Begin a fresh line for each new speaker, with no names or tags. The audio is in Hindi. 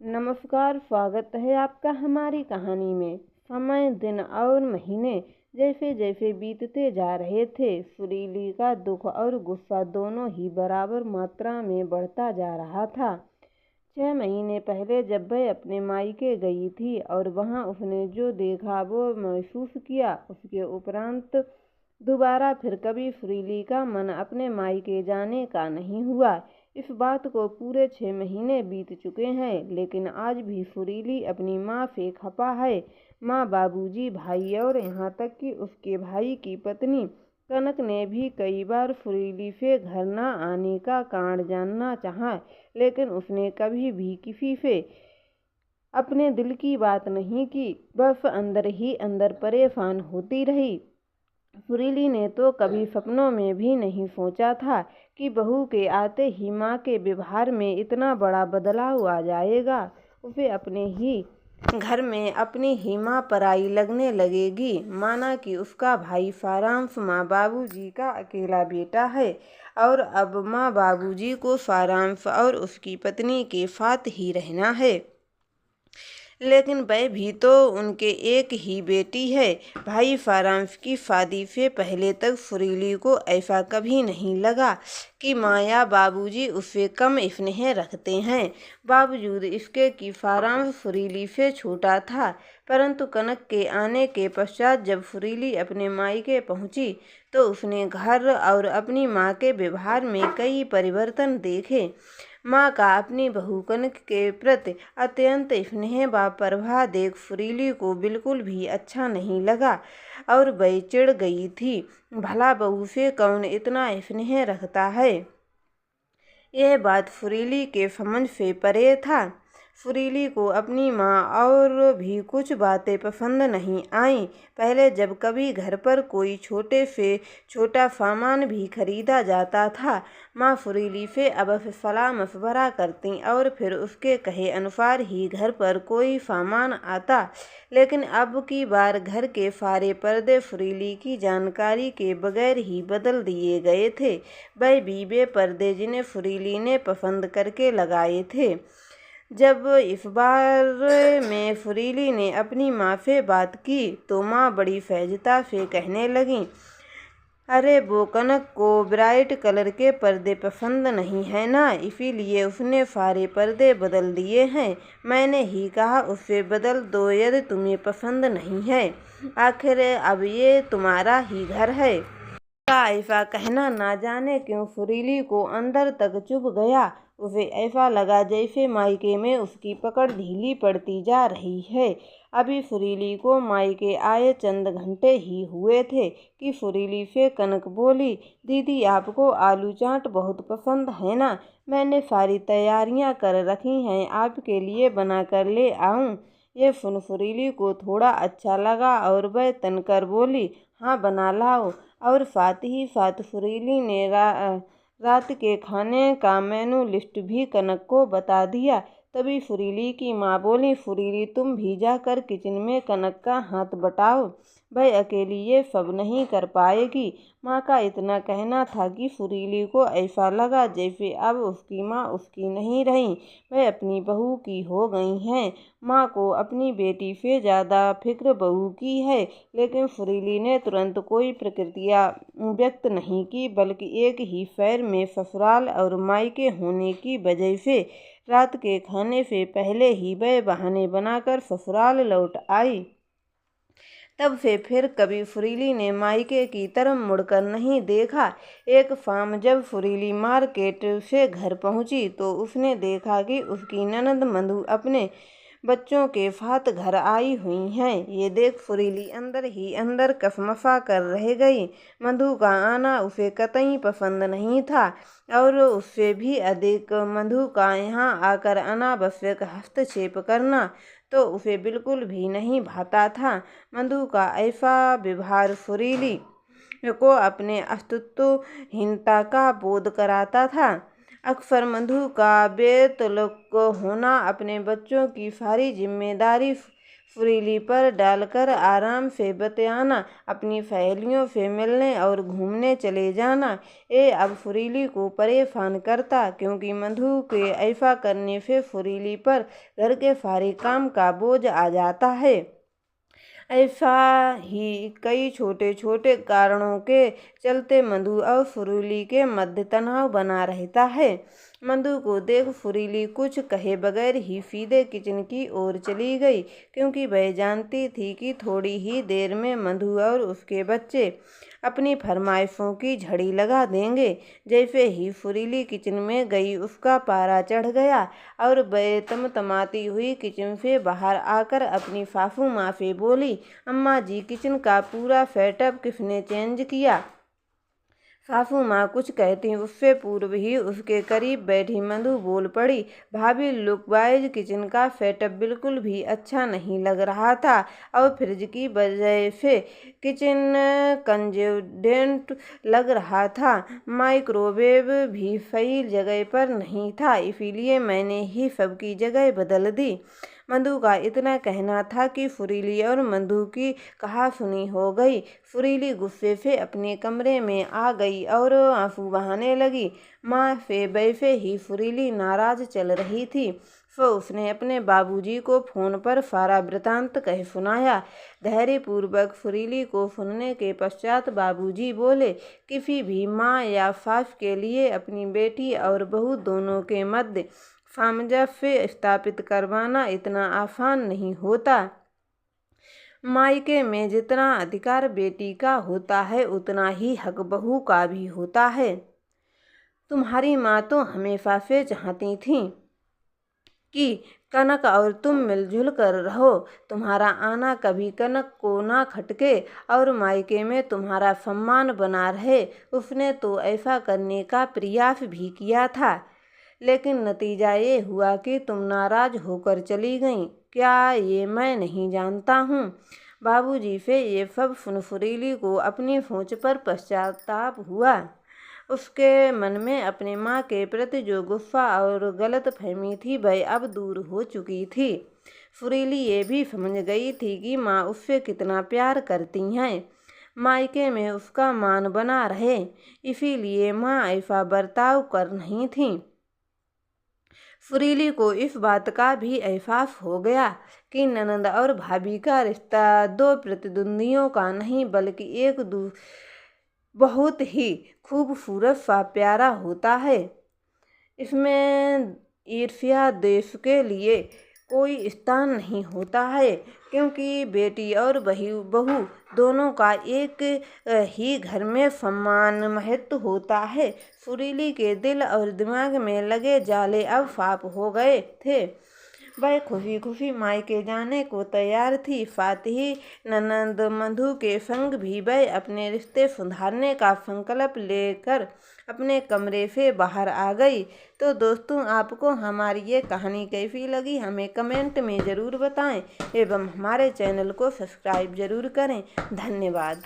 नमस्कार, स्वागत है आपका हमारी कहानी में। समय, दिन और महीने जैसे जैसे बीतते जा रहे थे, सुरीली का दुख और गुस्सा दोनों ही बराबर मात्रा में बढ़ता जा रहा था। 6 महीने पहले जब वह अपने मायके गई थी और वहां उसने जो देखा वो महसूस किया, उसके उपरांत दोबारा फिर कभी सुरीली का मन अपने मायके जाने का नहीं हुआ। इस बात को पूरे 6 महीने बीत चुके हैं, लेकिन आज भी सुरीली अपनी माँ से खफा है। माँ, बाबूजी, भाई और यहाँ तक कि उसके भाई की पत्नी कनक ने भी कई बार सुरीली से घर न आने का कारण जानना चाहा, लेकिन उसने कभी भी किसी से अपने दिल की बात नहीं की, बस अंदर ही अंदर परेशान होती रही। सुरीली ने तो कभी सपनों में भी नहीं सोचा था कि बहू के आते ही माँ के व्यवहार में इतना बड़ा बदलाव आ जाएगा। उसे अपने ही घर में अपनी ही माँ पराई लगने लगेगी, माना कि उसका भाई सारांश माँ बाबूजी का अकेला बेटा है और अब माँ बाबूजी को सारांश और उसकी पत्नी के साथ ही रहना है। लेकिन वह भी तो उनके एक ही बेटी है। भाई सारांश की शादी से पहले तक सुरीली को ऐसा कभी नहीं लगा कि माँ या बाबूजी उससे कम स्नेह रखते हैं, बावजूद इसके कि सारांश सुरीली से छोटा था। परंतु कनक के आने के पश्चात जब सुरीली अपने मायके पहुंची तो उसने घर और अपनी माँ के व्यवहार में कई परिवर्तन देखे। माँ का अपनी बहू कनक के प्रति अत्यंत स्नेह व प्रभाव देख सुरीली को बिल्कुल भी अच्छा नहीं लगा और वह चिढ़ गई थी। भला बहू से कौन इतना स्नेह रखता है? यह बात सुरीली के समझ से परे था। सुरीली को अपनी माँ और भी कुछ बातें पसंद नहीं आईं। पहले जब कभी घर पर कोई छोटे से छोटा सामान भी खरीदा जाता था, माँ सुरीली से अवश्य सलाह मशवरा करती और फिर उसके कहे अनुसार ही घर पर कोई सामान आता। लेकिन अब की बार घर के सारे पर्दे सुरीली की जानकारी के बगैर ही बदल दिए गए थे। वह भी वे पर्दे जिन्हें सुरीली ने पसंद करके लगाए थे। जब इस बार में सुरीली ने अपनी माँ से बात की तो माँ बड़ी सहजता से कहने लगी, अरे वो कनक को ब्राइट कलर के पर्दे पसंद नहीं है ना, इसीलिए उसने सारे पर्दे बदल दिए हैं। मैंने ही कहा उससे बदल दो यदि तुम्हें पसंद नहीं है, आखिर अब ये तुम्हारा ही घर है। का ऐसा कहना ना जाने क्यों सुरीली को अंदर तक चुभ गया। उसे ऐसा लगा जैसे मायके में उसकी पकड़ ढीली पड़ती जा रही है। अभी सुरीली को मायके आए चंद घंटे ही हुए थे कि सुरीली से कनक बोली, दीदी आपको आलू चाट बहुत पसंद है ना? मैंने सारी तैयारियां कर रखी हैं, आपके लिए बना कर ले आऊं? ये सुन सुरीली को थोड़ा अच्छा लगा और वह तनकर बोली, हाँ बना लाओ। और साथ ही साथ सुरीली ने रात के खाने का मेनू लिस्ट भी कनक को बता दिया। तभी सुरीली की माँ बोली, सुरीली तुम भी जाकर किचन में कनक का हाथ बटाओ, वह अकेली ये सब नहीं कर पाएगी। माँ का इतना कहना था कि सुरीली को ऐसा लगा जैसे अब उसकी माँ उसकी नहीं रही, वह अपनी बहू की हो गई हैं। माँ को अपनी बेटी से ज़्यादा फिक्र बहू की है, लेकिन सुरीली ने तुरंत कोई प्रतिक्रिया व्यक्त नहीं की, बल्कि एक ही पैर में ससुराल और मायके होने की वजह से रात के खाने से पहले ही वह बहाने बनाकर ससुराल लौट आई। तब से फिर कभी सुरीली ने मायके की तरफ मुड़कर नहीं देखा। एक शाम जब सुरीली मार्केट से घर पहुंची तो उसने देखा कि उसकी ननद मधु अपने बच्चों के साथ घर आई हुई हैं। ये देख सुरीली अंदर ही अंदर कसमसा कर रह गई। मधु का आना उसे कतई पसंद नहीं था और उससे भी अधिक मधु का यहाँ आकर अनावश्यक हस्तक्षेप करना तो उसे बिल्कुल भी नहीं भाता था। मधु का ऐसा व्यवहार सुरीली को अपने अस्तित्वहीनता का बोध कराता था। अक्सर मधु का बेतुल्क होना, अपने बच्चों की सारी जिम्मेदारी सुरीली पर डालकर आराम से बतियाना, अपनी सहेलियों से मिलने और घूमने चले जाना। ये अब सुरीली को परेशान करता, क्योंकि मधु के ऐसा करने से सुरीली पर घर के सारे काम का बोझ आ जाता है। ऐसा ही कई छोटे छोटे कारणों के चलते मधु और सुरीली के मध्य तनाव बना रहता है। मधु को देख सुरीली कुछ कहे बगैर ही सीधे किचन की ओर चली गई, क्योंकि वह जानती थी कि थोड़ी ही देर में मधु और उसके बच्चे अपनी फरमाइशों की झड़ी लगा देंगे। जैसे ही सुरीली किचन में गई, उसका पारा चढ़ गया और वह तमतमाती हुई किचन से बाहर आकर अपनी सासू माँ से बोली, अम्मा जी, किचन का पूरा सेटअप किसने चेंज किया? सासू माँ कुछ कहती उससे पूर्व ही उसके करीब बैठी मधु बोल पड़ी, भाभी, लुक वाइज किचन का सेटअप बिल्कुल भी अच्छा नहीं लग रहा था और फ्रिज की वजह से किचन कंजेस्टेड लग रहा था। माइक्रोवेव भी सही जगह पर नहीं था, इसीलिए मैंने ही सबकी जगह बदल दी। मधु का इतना कहना था कि सुरीली और मधु की कहासुनी हो गई। सुरीली गुस्से से अपने कमरे में आ गई और आंसू बहाने लगी। माँ से वैसे ही सुरीली नाराज चल रही थी, तो उसने अपने बाबूजी को फोन पर सारा वृतांत कह सुनाया। धैर्यपूर्वक सुरीली को सुनने के पश्चात बाबूजी बोले, किसी भी माँ या सास के लिए अपनी बेटी और बहू दोनों के मध्य सामंजस्य स्थापित करवाना इतना आसान नहीं होता। मायके में जितना अधिकार बेटी का होता है, उतना ही हक बहू का भी होता है। तुम्हारी माँ तो हमेशा से चाहती थी कि कनक और तुम मिलजुल कर रहो, तुम्हारा आना कभी कनक को ना खटके और मायके में तुम्हारा सम्मान बना रहे। उसने तो ऐसा करने का प्रयास भी किया था, लेकिन नतीजा ये हुआ कि तुम नाराज होकर चली गईं। क्या ये मैं नहीं जानता हूँ? बाबूजी से ये सब सुन सुरीली को अपनी सोच पर पश्चाताप हुआ। उसके मन में अपने माँ के प्रति जो गुस्सा और गलत फहमी थी, वह अब दूर हो चुकी थी। सुरीली ये भी समझ गई थी कि माँ उससे कितना प्यार करती हैं, मायके में उसका मान बना रहे, इसीलिए माँ ऐसा बर्ताव कर नहीं थी। सुरीली को इस बात का भी एहसास हो गया कि ननद और भाभी का रिश्ता दो प्रतिद्वंदियों का नहीं, बल्कि एक बहुत ही खूबसूरत सा प्यारा होता है। इसमें ईर्ष्या द्वेष के लिए कोई स्थान नहीं होता है, क्योंकि बेटी और बहू दोनों का एक ही घर में समान महत्व होता है। सुरीली के दिल और दिमाग में लगे जाले अब साफ हो गए थे। वह खुशी खुशी मायके जाने को तैयार थी। साथ ही ननद मधु के संग भी वह अपने रिश्ते सुधारने का संकल्प लेकर अपने कमरे से बाहर आ गई। तो दोस्तों, आपको हमारी ये कहानी कैसी लगी हमें कमेंट में ज़रूर बताएं एवं हमारे चैनल को सब्सक्राइब ज़रूर करें। धन्यवाद।